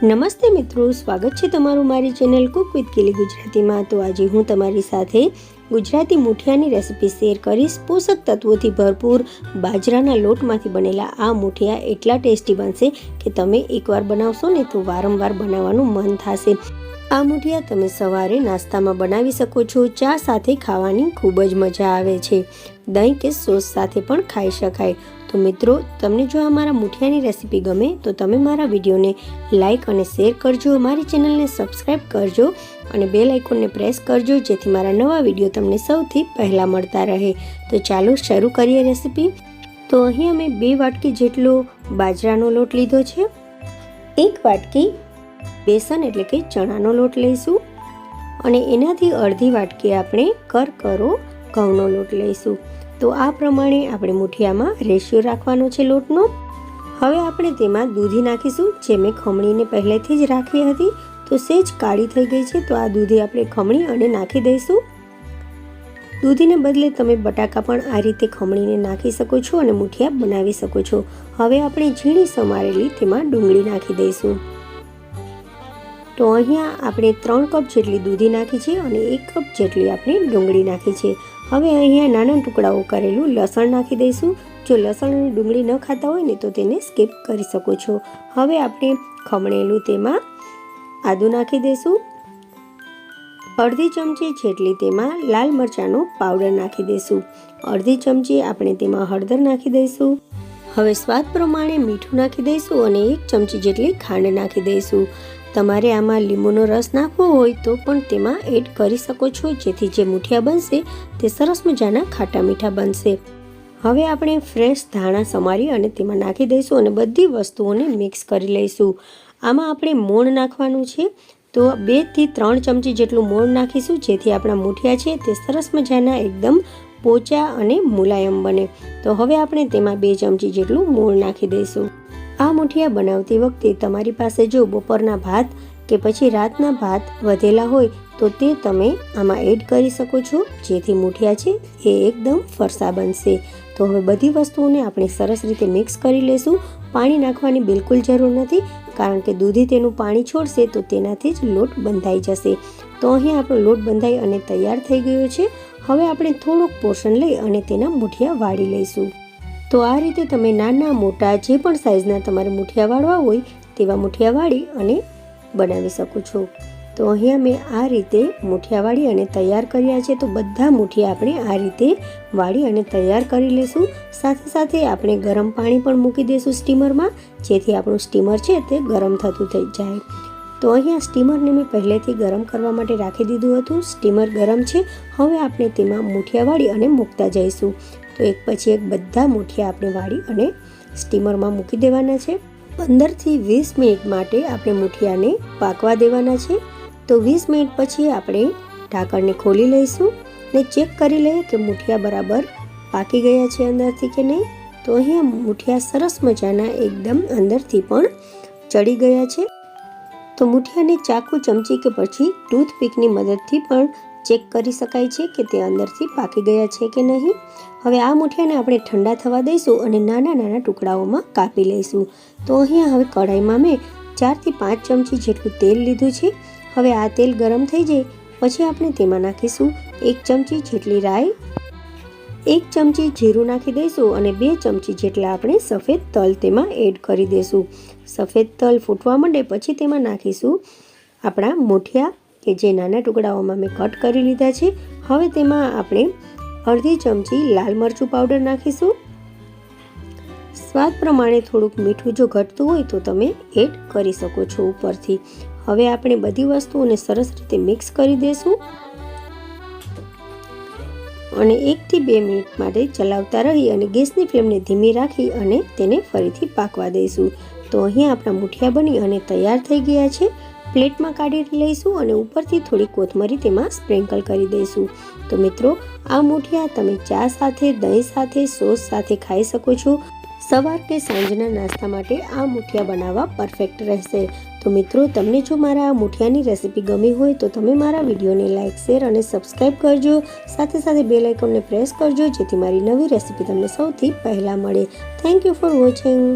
નમસ્તે મિત્રો, સ્વાગત છે તમારું મારી ચેનલ કુક વિથ કિલી ગુજરાતીમાં। તો આજે હું તમારી સાથે ગુજરાતી મુઠિયાની રેસિપી શેર કરીશ। પોષક તત્વોથી ભરપૂર બાજરાના લોટમાંથી બનેલા આ મુઠિયા એટલા ટેસ્ટી બનશે કે તમે એકવાર બનાવશો ને તો વારંવાર બનાવવાનું મન થશે। આ મુઠિયા તમે સવારે નાસ્તામાં બનાવી શકો છો, ચા સાથે ખાવાની ખૂબ જ મજા આવે છે, દહીં કે સોસ સાથે પણ ખાઈ શકાય। તો મિત્રો, તમને જો આ મારા મુઠિયાની રેસિપી ગમે તો તમે મારા વિડીયોને લાઇક અને શેર કરજો, મારી ચેનલને સબસ્ક્રાઈબ કરજો અને બેલ આઇકોનને પ્રેસ કરજો જેથી મારા નવા વિડીયો તમને સૌથી પહેલાં મળતા રહે। તો ચાલો શરૂ કરીએ રેસિપી। તો અહીં અમે 2 વાટકી જેટલો બાજરાનો લોટ લીધો છે, 1 વાટકી બેસન એટલે કે ચણાનો લોટ લઈશું અને એનાથી અડધી વાટકી આપણે કરકરો ઘઉંનો લોટ લઈશું। તો આ પ્રમાણે આપણે મુઠિયામાં રેશિયો રાખવાનો છે લોટનો। હવે આપણે તેમાં દૂધી નાખીશું, જે મેં ખમણીને પહેલેથી જ રાખી હતી, તો સેજ કાળી થઈ ગઈ છે, તો આ દૂધી આપણે ખમણી અને નાખી દઈશું। દૂધીને બદલે તમે બટાકા પણ આ રીતે ખમણીને નાખી શકો છો અને મુઠિયા બનાવી શકો છો। હવે આપણે ઝીણી સમારેલી તેમાં ડુંગળી નાખી દઈશું। તો અહીંયા આપણે 3 કપ જેટલી દૂધી નાખી છે અને 1 કપ જેટલી આપણે ડુંગળી નાખી છે। હવે અહીંયા નાના ટુકડાઓ કરેલું લસણ નાખી દઈશું। જો લસણ અને ડુંગળી ન ખાતા હોય ને તો તેને સ્કીપ કરી શકો છો। હવે આપણે ખમણેલું તેમાં આદું નાખી દઈશું। અડધી ચમચી જેટલી તેમાં લાલ મરચાંનો પાવડર નાખી દઈશું। અડધી ચમચી આપણે તેમાં હળદર નાખી દઈશું। હવે સ્વાદ પ્રમાણે મીઠું નાખી દઈશું અને 1 ચમચી જેટલી ખાંડ નાખી દઈશું। તમારે આમાં લીંબુનો રસ નાખવો હોય તો પણ તેમાં એડ કરી શકો છો, જેથી જે મુઠિયા બનશે તે સરસ મજાના ખાટા મીઠા બનશે। હવે આપણે ફ્રેશ ધાણા સમારી અને તેમાં નાખી દઈશું અને બધી વસ્તુઓને મિક્સ કરી લઈશું। આમાં આપણે મોણ નાખવાનું છે, તો 2 થી 3 ચમચી જેટલું મોણ નાખીશું, જેથી આપણા મુઠિયા છે તે સરસ મજાના એકદમ પોચા અને મુલાયમ બને। તો હવે આપણે તેમાં 2 ચમચી જેટલું મોણ નાખી દઈશું। આ મુઠિયા બનાવતી વખતે તમારી પાસે જો બપોરના ભાત કે પછી રાતના ભાત વધેલા હોય તો તે તમે આમાં એડ કરી શકો છો, જેથી મુઠિયા છે એ એકદમ ફરસા બનશે। તો હવે બધી વસ્તુઓને આપણે સરસ રીતે મિક્સ કરી લઈશું। પાણી નાખવાની બિલકુલ જરૂર નથી, કારણ કે દૂધી તેનું પાણી છોડશે તો તેનાથી જ લોટ બંધાઈ જશે। તો અહીં આપણો લોટ બંધાઈ અને તૈયાર થઈ ગયો છે। હવે આપણે થોડુંક પોર્શન લઈ અને તેના મુઠિયા વાળી લઈશું। તો આ રીતે તમે નાના મોટા જે પણ સાઇઝના તમારે મુઠિયા વાળવા હોય તેવા મુઠિયા વાળી અને બનાવી શકો છો। તો અહીંયા મેં આ રીતે મુઠિયા વાળી અને તૈયાર કર્યા છે। તો બધા મુઠિયા આપણે આ રીતે વાળી અને તૈયાર કરી લઈશું। સાથે સાથે આપણે ગરમ પાણી પણ મૂકી દઈશું સ્ટીમરમાં, જેથી આપણું સ્ટીમર છે તે ગરમ થતું થઈ જાય। તો અહીંયા સ્ટીમરને મેં પહેલેથી ગરમ કરવા માટે રાખી દીધું હતું। સ્ટીમર ગરમ છે, હવે આપણે તેમાં મુઠિયા વાળી અને મૂકતા જઈશું। તો એક પછી એક બધા મુઠિયા આપણે વાળી અને સ્ટીમરમાં મૂકી દેવાના છે। 15 થી 20 મિનિટ માટે આપણે મુઠિયાને પાકવા દેવાના છે। તો 20 મિનિટ પછી આપણે ઢાંકણને ખોલી લઈશું ને ચેક કરી લઈએ કે મુઠિયા બરાબર પાકી ગયા છે અંદરથી કે નહીં। તો અહીંયા મુઠિયા સરસ મજાના એકદમ અંદરથી પણ ચડી ગયા છે। તો મુઠિયાને ચાકુ, ચમચી કે પછી ટૂથપીકની મદદથી પણ ચેક કરી શકાય છે કે તે અંદરથી પાકી ગયા છે કે નહીં। હવે આ મુઠિયાને આપણે ઠંડા થવા દઈશું અને નાના નાના ટુકડાઓમાં કાપી લઈશું। તો અહીંયા હવે કઢાઈમાં મેં 4 થી 5 ચમચી જેટલું તેલ લીધું છે। હવે આ તેલ ગરમ થઈ જાય પછી આપણે તેમાં નાખીશું 1 ચમચી જેટલી રાઈ, 1 ચમચી જીરું નાખી દઈશું અને 2 ચમચી જેટલા આપણે સફેદ તલ તેમાં એડ કરી દઈશું। સફેદ તલ ફૂટવા માંડે પછી તેમાં નાખીશું આપણા મુઠિયા કે જે નાના ટુકડાઓમાં મેં કટ કરી લીધા છે। હવે તેમાં આપણે અડધી ચમચી લાલ મરચું પાવડર નાખીશું। સ્વાદ પ્રમાણે થોડુંક મીઠું જો ઘટતું હોય તો તમે એડ કરી શકો છો ઉપરથી। હવે આપણે બધી વસ્તુઓને સરસ રીતે મિક્સ કરી દઈશું અને 1 થી 2 મિનિટ માટે ચલાવતા રહી અને ગેસની ફ્લેમને ધીમી રાખી અને તેને ફરીથી પાકવા દઈશું। તો અહીં આપણા મુઠિયા બની અને તૈયાર થઈ ગયા છે। પ્લેટમાં કાઢી લઈશું અને ઉપરથી થોડી કોથમરી તેમાં સ્પ્રિંકલ કરી દઈશું। તો મિત્રો, આ મુઠિયા તમે ચા સાથે, દહીં સાથે, સોસ સાથે ખાઈ શકો છો। સવાર કે સાંજના નાસ્તા માટે આ મુઠિયા બનાવવા પરફેક્ટ રહેશે। તો મિત્રો, તમને જો મારા આ મુઠિયાની રેસિપી ગમી હોય તો તમે મારા વિડીયોને લાઇક, શેર અને સબસ્ક્રાઈબ કરજો। સાથે સાથે બેલ આઇકોનને પ્રેસ કરજો, જેથી મારી નવી રેસિપી તમને સૌથી પહેલાં મળે। Thank you for watching.